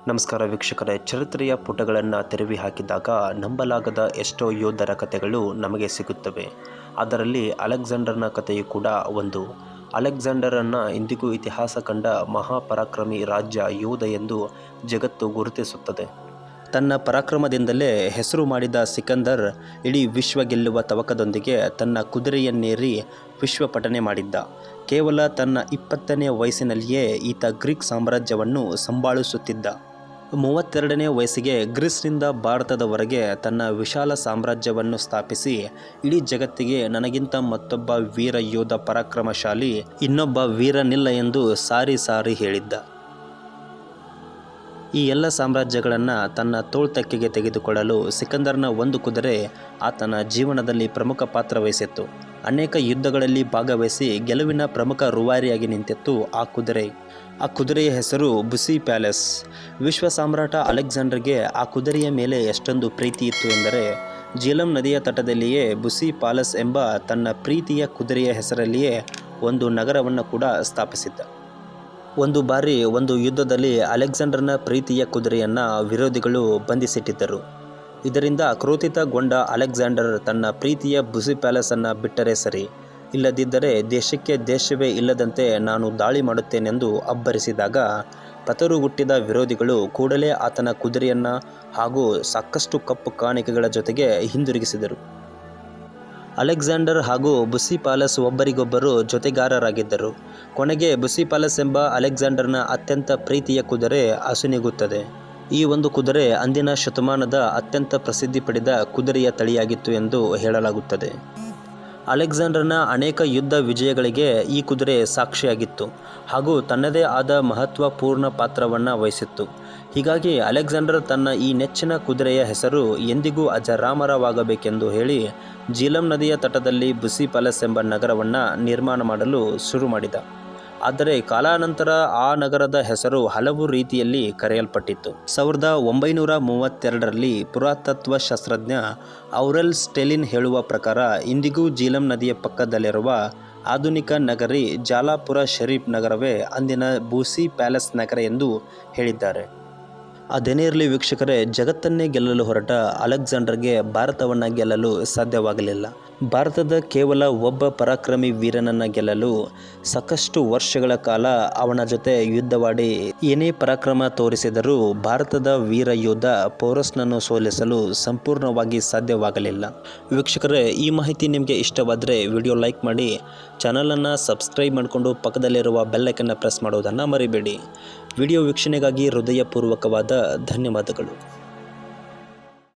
ನಮಸ್ಕಾರ ವೀಕ್ಷಕರೇ, ಚರಿತ್ರೆಯ ಪುಟಗಳನ್ನು ತೆರವಿ ಹಾಕಿದಾಗ ನಂಬಲಾಗದ ಎಷ್ಟೋ ಯೋಧರ ಕಥೆಗಳು ನಮಗೆ ಸಿಗುತ್ತವೆ. ಅದರಲ್ಲಿ ಅಲೆಕ್ಸಾಂಡರ್ನ ಕಥೆಯೂ ಕೂಡ ಒಂದು. ಅಲೆಕ್ಸಾಂಡರನ್ನು ಇಂದಿಗೂ ಇತಿಹಾಸ ಕಂಡ ಮಹಾಪರಾಕ್ರಮಿ ರಾಜ್ಯ ಯೋಧ ಎಂದು ಜಗತ್ತು ಗುರುತಿಸುತ್ತದೆ. ತನ್ನ ಪರಾಕ್ರಮದಿಂದಲೇ ಹೆಸರು ಮಾಡಿದ ಸಿಕಂದರ್ ಇಡೀ ವಿಶ್ವ ಗೆಲ್ಲುವ ತವಕದೊಂದಿಗೆ ತನ್ನ ಕುದುರೆಯನ್ನೇರಿ ವಿಶ್ವಪಟನೆ ಮಾಡಿದ್ದ. ಕೇವಲ ತನ್ನ 20ನೇ ವಯಸ್ಸಿನಲ್ಲಿಯೇ ಈತ ಗ್ರೀಕ್ ಸಾಮ್ರಾಜ್ಯವನ್ನು ಸಂಭಾಳಿಸುತ್ತಿದ್ದ. 32ನೇ ವಯಸ್ಸಿಗೆ ಗ್ರೀಸ್ನಿಂದ ಭಾರತದವರೆಗೆ ತನ್ನ ವಿಶಾಲ ಸಾಮ್ರಾಜ್ಯವನ್ನು ಸ್ಥಾಪಿಸಿ ಇಡೀ ಜಗತ್ತಿಗೆ ನನಗಿಂತ ಮತ್ತೊಬ್ಬ ವೀರ ಯೋಧ ಪರಾಕ್ರಮಶಾಲಿ ಇನ್ನೊಬ್ಬ ವೀರನಿಲ್ಲ ಎಂದು ಸಾರಿ ಸಾರಿ ಹೇಳಿದ್ದ. ಈ ಎಲ್ಲ ಸಾಮ್ರಾಜ್ಯಗಳನ್ನು ತನ್ನ ತೋಳ್ತಕ್ಕೆಗೆ ತೆಗೆದುಕೊಳ್ಳಲು ಸಿಕಂದರ್ನ ಒಂದು ಕುದುರೆ ಆತನ ಜೀವನದಲ್ಲಿ ಪ್ರಮುಖ ಪಾತ್ರ ವಹಿಸಿತ್ತು. ಅನೇಕ ಯುದ್ಧಗಳಲ್ಲಿ ಭಾಗವಹಿಸಿ ಗೆಲುವಿನ ಪ್ರಮುಖ ರೂವಾರಿಯಾಗಿ ನಿಂತಿತ್ತು ಆ ಕುದುರೆಯ ಹೆಸರು ಬುಸಿಫಾಲಸ್. ವಿಶ್ವ ಸಾಮ್ರಾಟ ಅಲೆಕ್ಸಾಂಡರ್ಗೆ ಆ ಕುದುರೆಯ ಮೇಲೆ ಎಷ್ಟೊಂದು ಪ್ರೀತಿ ಇತ್ತು ಎಂದರೆ ಜೀಲಂ ನದಿಯ ತಟದಲ್ಲಿಯೇ ಬುಸಿಫಾಲಸ್ ಎಂಬ ತನ್ನ ಪ್ರೀತಿಯ ಕುದುರೆಯ ಹೆಸರಲ್ಲಿಯೇ ಒಂದು ನಗರವನ್ನು ಕೂಡ ಸ್ಥಾಪಿಸಿದ್ದ. ಒಂದು ಬಾರಿ ಒಂದು ಯುದ್ಧದಲ್ಲಿ ಅಲೆಕ್ಸಾಂಡರ್ನ ಪ್ರೀತಿಯ ಕುದುರೆಯನ್ನು ವಿರೋಧಿಗಳು ಬಂಧಿಸಿಟ್ಟಿದ್ದರು. ಇದರಿಂದ ಕ್ರೋಧಿತಗೊಂಡ ಅಲೆಕ್ಸಾಂಡರ್ ತನ್ನ ಪ್ರೀತಿಯ ಬುಸಿಫಾಲಸನ್ನು ಬಿಟ್ಟರೆ ಸರಿ, ಇಲ್ಲದಿದ್ದರೆ ದೇಶಕ್ಕೆ ದೇಶವೇ ಇಲ್ಲದಂತೆ ನಾನು ದಾಳಿ ಮಾಡುತ್ತೇನೆಂದು ಅಬ್ಬರಿಸಿದಾಗ ಪತರುಗುಟ್ಟಿದ ವಿರೋಧಿಗಳು ಕೂಡಲೇ ಆತನ ಕುದುರೆಯನ್ನು ಹಾಗೂ ಸಾಕಷ್ಟು ಕಪ್ಪು ಕಾಣಿಕೆಗಳ ಜೊತೆಗೆ ಹಿಂದಿರುಗಿಸಿದರು. ಅಲೆಕ್ಸಾಂಡರ್ ಹಾಗೂ ಬುಸಿಫಾಲಸ್ ಒಬ್ಬರಿಗೊಬ್ಬರು ಜೊತೆಗಾರರಾಗಿದ್ದರು. ಕೊನೆಗೆ ಬುಸಿಫಾಲಸ್ ಎಂಬ ಅಲೆಕ್ಸಾಂಡರ್ನ ಅತ್ಯಂತ ಪ್ರೀತಿಯ ಕುದುರೆ ಅಸುನೀಗುತ್ತದೆ. ಈ ಒಂದು ಕುದುರೆ ಅಂದಿನ ಶತಮಾನದ ಅತ್ಯಂತ ಪ್ರಸಿದ್ಧಿ ಪಡೆದ ಕುದುರೆಯ ತಳಿಯಾಗಿತ್ತು ಎಂದು ಹೇಳಲಾಗುತ್ತದೆ. ಅಲೆಕ್ಸಾಂಡರ್ನ ಅನೇಕ ಯುದ್ಧ ವಿಜಯಗಳಿಗೆ ಈ ಕುದುರೆ ಸಾಕ್ಷಿಯಾಗಿತ್ತು ಹಾಗೂ ತನ್ನದೇ ಆದ ಮಹತ್ವಪೂರ್ಣ ಪಾತ್ರವನ್ನು ವಹಿಸಿತ್ತು. ಹೀಗಾಗಿ ಅಲೆಕ್ಸಾಂಡರ್ ತನ್ನ ಈ ನೆಚ್ಚಿನ ಕುದುರೆಯ ಹೆಸರು ಎಂದಿಗೂ ಅಜರಾಮರವಾಗಬೇಕೆಂದು ಹೇಳಿ ಜೀಲಂ ನದಿಯ ತಟದಲ್ಲಿ ಬುಸಿಫಾಲಸ್ ಎಂಬ ನಗರವನ್ನು ನಿರ್ಮಾಣ ಮಾಡಲು ಶುರು ಮಾಡಿದ. ಆದರೆ ಕಾಲಾನಂತರ ಆ ನಗರದ ಹೆಸರು ಹಲವು ರೀತಿಯಲ್ಲಿ ಕರೆಯಲ್ಪಟ್ಟಿತ್ತು. 1932ರಲ್ಲಿ ಪುರಾತತ್ವ ಶಾಸ್ತ್ರಜ್ಞ ಔರೆಲ್ ಸ್ಟೆಲಿನ್ ಹೇಳುವ ಪ್ರಕಾರ ಇಂದಿಗೂ ಜೀಲಂ ನದಿಯ ಪಕ್ಕದಲ್ಲಿರುವ ಆಧುನಿಕ ನಗರಿ ಜಾಲಾಪುರ ಶರೀಫ್ ನಗರವೇ ಅಂದಿನ ಬುಸಿಫಾಲಸ್ ನಗರ ಎಂದು ಹೇಳಿದ್ದಾರೆ. ಅದೇನೇ ಇರಲಿ ವೀಕ್ಷಕರೇ, ಜಗತ್ತನ್ನೇ ಗೆಲ್ಲಲು ಹೊರಟ ಅಲೆಕ್ಸಾಂಡರ್ಗೆ ಭಾರತವನ್ನು ಗೆಲ್ಲಲು ಸಾಧ್ಯವಾಗಲಿಲ್ಲ. ಭಾರತದ ಕೇವಲ ಒಬ್ಬ ಪರಾಕ್ರಮಿ ವೀರನನ್ನು ಗೆಲ್ಲಲು ಸಾಕಷ್ಟು ವರ್ಷಗಳ ಕಾಲ ಅವನ ಜೊತೆ ಯುದ್ಧವಾಡಿ ಏನೇ ಪರಾಕ್ರಮ ತೋರಿಸಿದರೂ ಭಾರತದ ವೀರ ಯೋಧ ಪೋರಸ್ನನ್ನು ಸೋಲಿಸಲು ಸಂಪೂರ್ಣವಾಗಿ ಸಾಧ್ಯವಾಗಲಿಲ್ಲ. ವೀಕ್ಷಕರೇ, ಈ ಮಾಹಿತಿ ನಿಮಗೆ ಇಷ್ಟವಾದರೆ ವಿಡಿಯೋ ಲೈಕ್ ಮಾಡಿ, ಚಾನಲನ್ನು ಸಬ್ಸ್ಕ್ರೈಬ್ ಮಾಡಿಕೊಂಡು ಪಕ್ಕದಲ್ಲಿರುವ ಬೆಲ್ಲೈಕನ್ನು ಪ್ರೆಸ್ ಮಾಡೋದನ್ನು ಮರಿಬೇಡಿ. ವಿಡಿಯೋ ವೀಕ್ಷಣೆಗಾಗಿ ಹೃದಯಪೂರ್ವಕವಾದ ಧನ್ಯವಾದಗಳು.